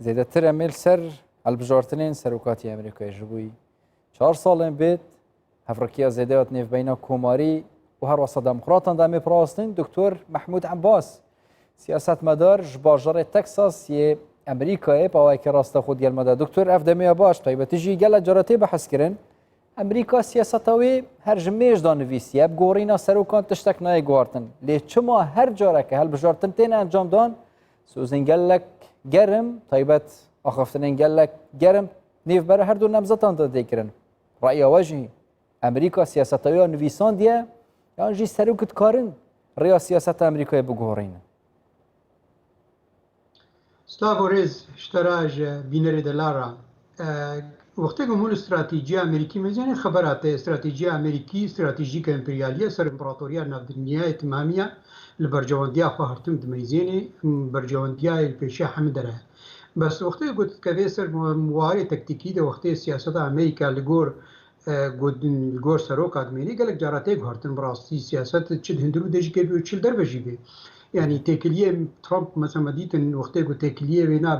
زیادتر امیل سر البجارتنین سروکاتی امریکای جبوی 4 سال بید هفرکیه زیادت نیف بین کوماری و هر وسط دموکراتان دامی پراستین دکتر محمود عباس سیاست مدار جباجر تکساس یه امریکای با که راست خود گل مدار دکتر افدمی باش طيب تجي گل جراتی بحث کرن امریکا سیاستوی هر جمیش دانویسی اب گورینا سروکان تشتک نای گوارتن لی چما هر جاره که هل بجارتن تین انجام دان سوزن گلک گرم طيبت آخفتن گلک گرم نیف بر هر دو نمزتان داده کرن رأی واجهی امریکا سیاستوی نویسان دیه یا جی سروکت کارن ریا سیاست امریکای بگورین ستافورز اشتراج بینر دلارا وقتی که مول استراتژی امریکی میزنه خبرات استراتژی امریکی استراتژیک امپریالیه سر امپراتوریا نافدنیای تمامیه لبرجواندیا خواهرتم دمیزینه برجواندیا الپیشه حمدره بس وقتی قلت که سر موارد تکتیکی ده وقتی سیاست امریکا لگور سروک آدمینی گلک جاراتی گهارتن براستی سیاست چه هندرو دژی که بیو چل در بجیبه يعني تكليه ترامب مثلا مديت وقت يقول تكليه بينا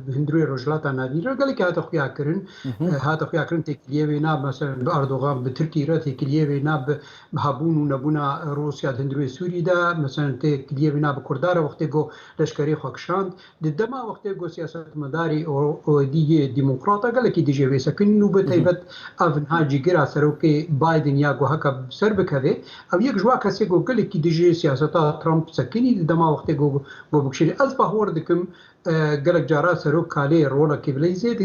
بهندروي رجلات نادير قال لك هذا خويا كرن هذا خويا كرن تكليه بينا مثلا باردوغان بتركيا تكليه بينا بهابون ونبونا روسيا هندروي سوريا دا مثلا تكليه بينا بكردار وقت يقول لشكري خوكشاند دما وقت يقول سياسه مداري او دي ديمقراطه قال لك دي جي بي سكن وبتيبت افن هاجي جرا سروكي بايدن يا هكا سربك هذه او يك جوا كاسي قال لك دي جي سياسه ترامب سكن دما وقتی گو بکشی از باور دکم گلک جارا سروک کالی رولا کبلی زید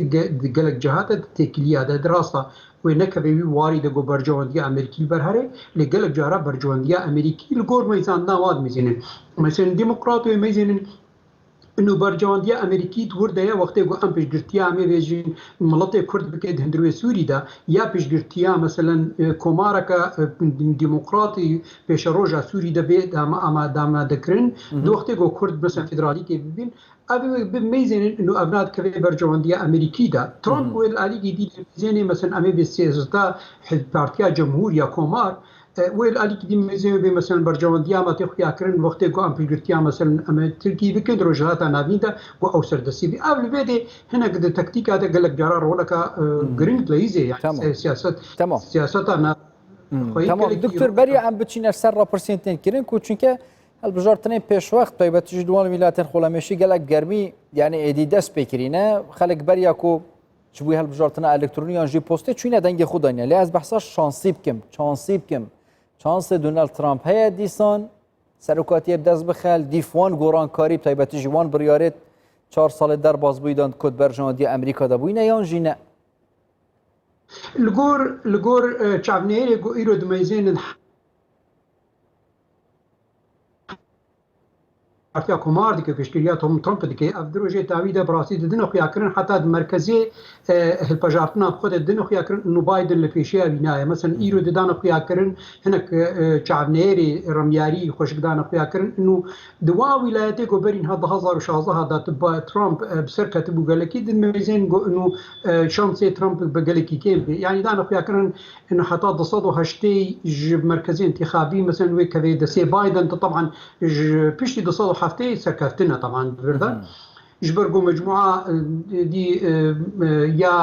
گلک جهات تکلیه ده دراسته و نکبی واری دگو برجواندی امریکی برهره لگلک جارا برجواندی امریکی لگور میزان نواد میزنن مثلا دموکرات و میزنن انه برجواندی امریکی دور ده وقتی گو ام پیشگرتیا می بیجین ملت کرد بکید هندروی سوری ده یا پیشگرتیا مثلا کومارکا دموکراتی پیش روجا سوری ده بید اما دام دکرین دو وقتی گو کرد مثلا فدرالی که ببین ابي بميزين انه ابناء كبير برجوانديه امريكي دا ترامب والالي دي ميزين مثلا امي بالسياسه بارتيا جمهوريه كومار والالي دي ميزين مثلا برجوانديه ما تخيا كرن وقت جو ام بيغرتيا مثلا ام تركي بكند رجلات نابيدا او سر دسي قبل بدي هنا قد تكتيك هذا قال لك جرار ولا جرين ليزي يعني سياسات انا تمام دكتور بري عم بتشين سر رابرسنتين كرين كو چونكه البجارتنين پیش وقت طيب تجدوان ولایت خلامشی گلک گرمی یعنی ایدی دست بکرینه خلق بریا کو شبوه البجارتنا الکترونی آنجی پسته چونه دنگ خودانیه لی از بحثا شانسی بکم شانس دونالد ترامپ هیا دیسان سرکاتی دست بخل دیفوان گوران کاری طيب تجوان بریارت 4 سال در باز بویدان کد برجاندی امریکا دا بوینه یا آنجی نه لگور چابنیری گو ایرو دمیزین ارتیا کمار دیگه پیشگیری ترامپ دیگه افدروجه تعویض براسی دنو خیا کردن حتی مرکزی الپجارتنا خود دنو خیا کردن نو بایدن لپیشه بینای مثلا ایرو ددان خیا کردن هناك چابنيري رمياري خوش دان خیا کردن انه دوا ولایتی کو برین هذا 2016 هذا تبع ترامپ بسرکه تبو قال لك دميزين انه شانسي ترامپ بقال لك كيف يعني دان خیا کردن انه حتى ضصدو هشتي مركزي انتخابي مثلا وكذا دسي بايدن طبعا بيشتي ضصدو حفتي سكرتنا طبعا بردان جبرقوا مجموعه دي يا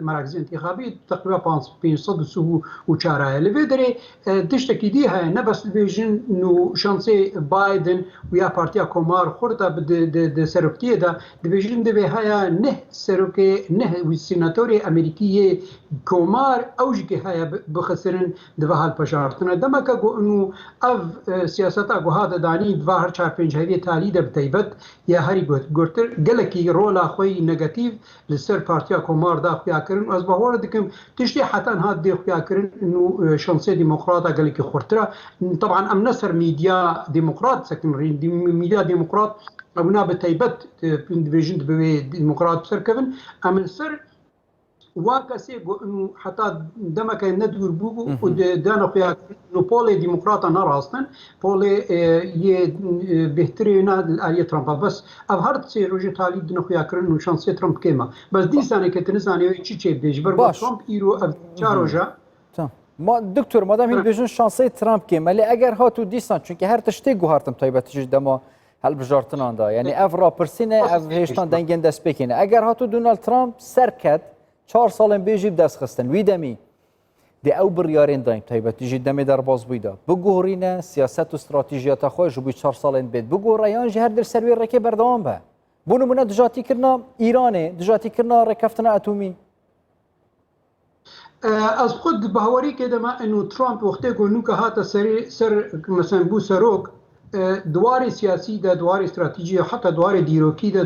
مراكز انتخابي تقريبا 500 وشارع لفيدري تشتكي ديها نبس بيجن انه شانسي بايدن ويا بارتيا كومار خرطه بد سركتي دا بيجن دي هيا نه سركي نه والسيناتوري امريكيه كومار اوجي هيا بخسرن دبها البشارتنا دمك انه اف سياستا هذا داني ظاهر 4 5 هذه تالي بتيبت يا هري گرتر گلکی رولا خوی نگاتیو لسر پارتیا کومار دا خویا کرن از باور دکم تشتی حتی هاد دی خویا کرن انه شانسي ديمقراطه گلکی خورترا طبعا ام نصر ميديا ديمقراط سكن ميديا ديمقراط ابنا بتيبت ديفيجن بي ديمقراط سركبن ام سر واكسي انه حتى دمك ندور بوغو ودانا فيها انه بولي ديمقراطه نراستن بولي ي بهترين الاليه ترامب بس افهرت سي روجي تالي دنا خويا كرن انه شانسي ترامب كيما بس دي سنه كتنساني تشي بيجبر ترامب ايرو تشاروجا ما دكتور مادام هي بيجون شانسي ترامب كيما اللي اگر هاتو ديسان چونكه هر تشتي گوهرتم طيبه تجد دما هەڵبژارتنان دا یعنی ئەف راپرسینە ئەف هێشتان دەنگێن دەست پێکێنە ئەگەر هاتو دونالد ترامپ سەرکەت 4 ساڵên pêjî bi dest xistin wî demî dê ew biryarên dayin taybetî jî demê derbas bûî da biguhorîne siyaset û stratejiyata xwe ji bo 4 salên bêt bigore yan ji her dir ser wê rekê berdewam be bû nimune dijatîkirina Îranê dijatîkirina rêkeftina etomî از خود باوری کردم انه ترامپ وقتی گونوکا هات سر مثلا بو سروک دوار سیاسی ده دوار استراتژی حتی دوار دیروکی ده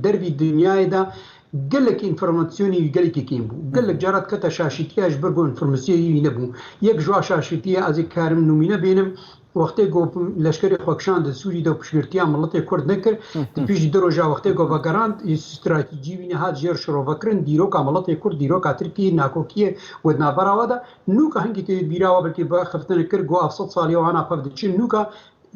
دربی دنیای ده گلک انفورماسیونی گلک کیم بو گلک جرات کتا شاشتیاش برگو انفورماسیونی نبو یک جوا شاشتی از کارم نمونه بینم وقتی گو لشکری خوکشان ده سوری ده پشگرتیا ملت کرد نکر پیش دروجا وقتی گو بگراند استراتژی وینه هات جر شروع وکرن دیروک ملت کرد دیروک ترکیه ناکوکیه ودنا براوده نوکا هنگی که بیراوا بلکی با خفتن کر گو 700 سالی و انا پفد چین نوکا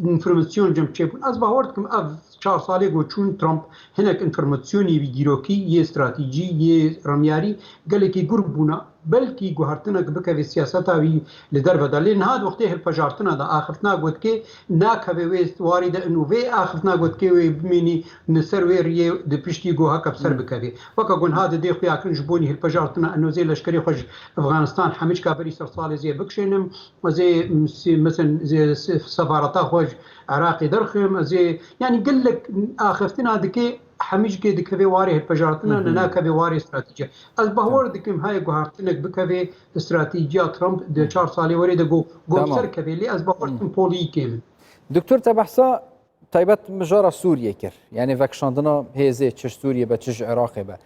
انفورماسیون جمع چپون از باورد کم اف 4 سالی گو چون ترامپ هنک انفورماسیونی ویدیروکی یه استراتژی یه رمیاری گلکی گروپ بونا بلکی گوهرتنا بکوی سیاست وی لدر بدل لین هاد وقتی هل پجارتنا دا آخرتنا گوت که ناکوی ویست وارد انو وی آخرتنا گوت که وی بمینی نسر وی ریه د پشتی گوها کب سر بکوی وکا گون هاد دی خوی اکرن جبونی هل پجارتنا انو زی لشکری خوش افغانستان حمیج کابری سر سال زی بکشنم و زی مثلا زی سفارتا خوش عراقی درخم زی یعنی گلک آخرتنا دکی حمیج که دکوی واری هل پجارتنا ناکوی واری استراتژی از باور دکم های گوهرتنک بکوی استراتژی ترامپ د 4 سالی وری د گو سر کوي لی از باور دکم پولی کیم دکتور تبحثا تایبەت مژارە سووریە کرد یعنی ڤەکشاندنا هێزێ چ سووریە بە چ عێراقێ بە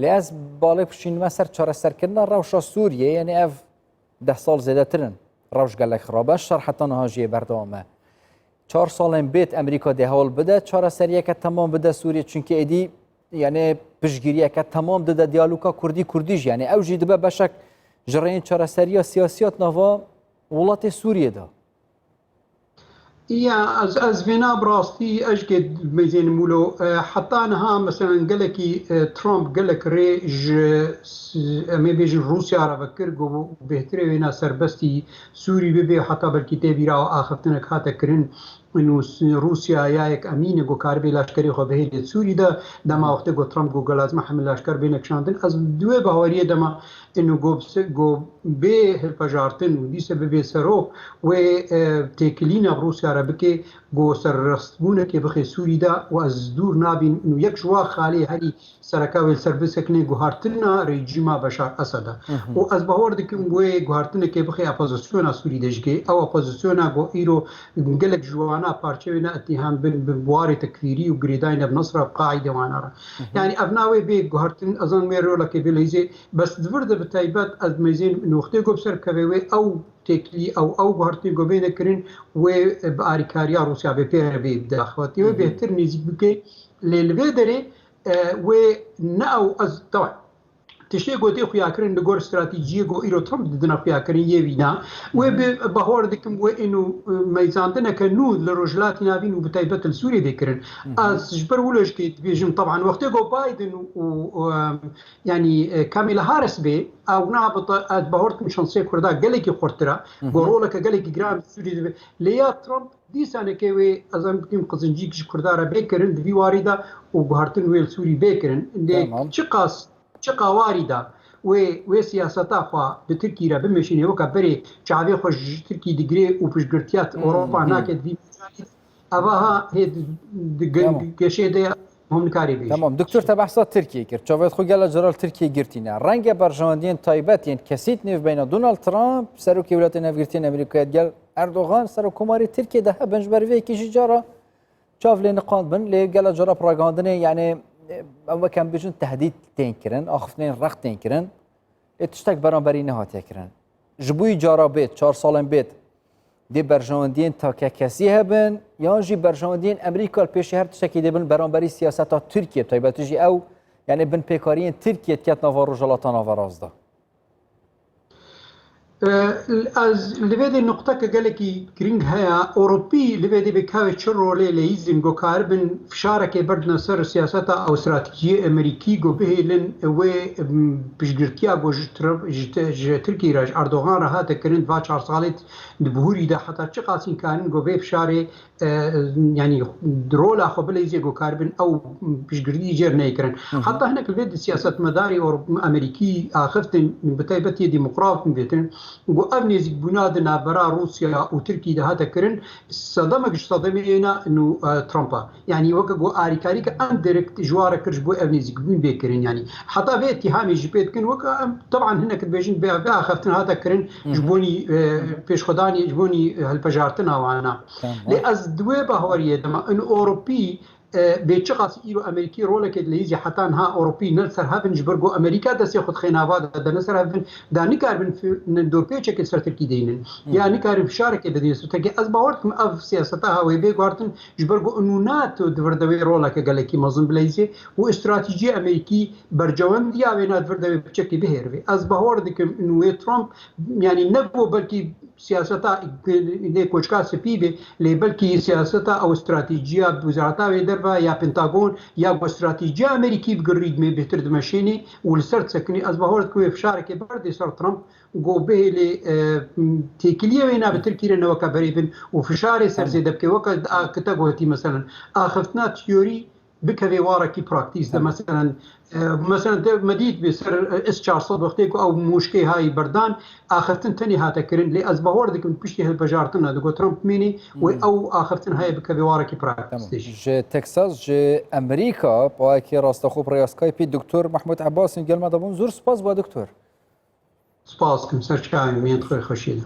لێ ئەس باڵێ پشینمە سەر چارەسەرکردنا ڕەوشە سووریە یعنی ئەف 10 ساڵ زێدەترن ڕەوش گەلێک خراپە شەڕ حتا نەهاژیە بەردەوامە 4 ساڵên بێت ئەمریکا دێ هەوڵ بدە چارەسەریەکە تەمام بدە سووریە چونکە ئێدی یعنی پشتگیریەکە تەمام دەدە دیالوکا کوردی کوردیش یعنی ئەو ژی دبە بەشێک ji rêyên çareseriya siyasiyat nava welatê Sûriyê da. يا از فينا براستي اجد ميزين مولو حتى انها مثلا قال لك ترامب قال لك ريج امي بيجي روسيا را بكر جو بهتري وينا سربستي سوري بيبي حتى بالكتاب را اخفتنك هاتا كرين انه روسيا ياك امين جو كاربي لاشكري خو به سوري دا دما وقت جو ترامب جو لازم حمل لاشكر بينك شاندن از دوه بهوريه دما انه جو به الفجارتن ودي سبب سرو و تكلينا بروسيا را بكي جو سرستونه كي بخي سوري دا واز دور نابين انه يك جوا خالي هلي سركاوي سربسكني جوهرتنا ريجيما بشار اسد واز باور دكم و جوهرتنا كي بخي اپوزيسيون سوري دجكي او اپوزيسيون جو ايرو قالك جوانا بارتشينا اتهام ببواري تكفيري وجريداين بنصر قاعده وانا يعني ابناوي بي جوهرتن اظن ميرو لك بليزي بس دفرد بتايبات از ميزين نوختي جو بسر كوي او تكلي او جوهرتن جو بين كرين و باريكاريا روسيا بير بي داخوتي وبيهتر نيزك بكي للفيدري و ناو از طبعا تشتي قوتي خويا كرين دغور استراتيجيه جو ايرو ترامب دنا خويا كرين يبينا و بهور دكم و انه ميزاندنا كنو للرجلات نابين وبتايبت السوري ذكرن از جبر ولش كي بيجم طبعا وقت جو بايدن و يعني كاميلا هارس بي او نابط بهورت مشان سي كردا قالك خورترا غورولك قالك جرام سوري ليا ترامب دي سنه كوي ازم كيم قزنجيك كردارا بيكرن دي وارده وبهرتن ويل سوري بيكرن دي چقاس چقا وارده و سیاستا خوا به ترکیه را بمشینه و کبری چاوی خوش ترکی دیگری و پشگرتیات اروپا ناکد وی اوها هید گشه ده هم کاری بیش. تمام دکتور تبحثات ترکیه کرد. چاوید خو گله جرال ترکیه گرتینه. رنگ برجاندین تایبت یعنی کسیت نیف بین دونالد ترامپ سروکی ولایت نفگرتین امریکا گل اردوغان سروکوماری ترکیه ده بنج بروی کیجی جارا چاو لین قاند بن لی گله جرا پراگاندنه یعنی اما كان بيجون تهديد تنكرن اخفتين رخ تنكرن اتشتك برانبري نهات يكرن جبوي جارا بيت 4 سالن بيت دي برجاندين تا كاسي هبن يانجي برجاندين امريكا البيش هر تشكي دي بن برانبري سياسات تركيا تايبتجي او يعني بن بيكارين تركيا كات نافارو جلاتان نافارازدا از لبید نقطه که گلکی گرینگ هیا اوروپی لبید بکاوی چه روله لیزن گو کاربن فشارک برد نصر سیاست او استراتژی امریکی گو بهلن و بشگرتیا گو ترکی راج اردوغان راه تکرند و 4 سالت دبوری ده حتی چه قاسین کارن گو به فشاره يعني درول اخو بليزي جو كاربن او بشجردي جير نيكرن حتى هناك البيت سياسه مداري امريكي اخفتن بتايبتي ديمقراط بيتن جو ابنيز بنادنا برا روسيا وتركيا ده هذا كرن صدمك صدمينا انه ترامبا يعني وقع جو اريكاريك انديركت جوار كرجبو ابنيز بين بيكرن يعني حتى بيت اتهامي جبيت كن وقع طبعا هناك بيجين بها اخفتن هذا كرن جبوني بيش خداني جبوني هالبجارتنا وانا لأز دوی باوریه دما ان اوروپی به چقاس ایرو امریکی روله که لیزی حتی ها اوروپی نصر هفن جبرگو امریکا دست خود خیناواد د نصر هفن دانی کاربن دور پیچه که سر ترکی دینن یعنی کارب شارک بدین سو تگی از باورتم اف سیاستها و به گارتن جبرگو انو ناتو دوردوی روله که گلکی مازن بلیزی و استراتژی امریکی برجوان دیا و نه دوردوی بچکی بهروی از باور دکم انو ترامپ یعنی نبو بلکی سیاستا نه کوچکا سپیبه لی بلکی سیاستا او استراتژیا وزارتا و دربا یا پنتاگون یا استراتژی امریکی بگرید می بهتر دمشینی و لسر سکنی از باورد کوی فشار که برد سر ترامپ گو به لی تکلیه وینا به ترکیه نو کبریبن و فشار سر زیاد که وقت کتاباتی مثلا آخفتنا تیوری بكذا واركي براكتيس ده مثلا مديد بسر اس 400 وقتك او مشكي هاي بردان اخرتن تاني هاتا كرن لي از باور دك بشتي هالبجارتنا دو ترامب ميني او اخرتن هاي بكذا واركي براكتيس جي تكساس جي امريكا باكي راستخو بريا سكايبي دكتور محمود عباس قال ما دابون زور سباس با دكتور سباس كم سر شاين مين خوشيده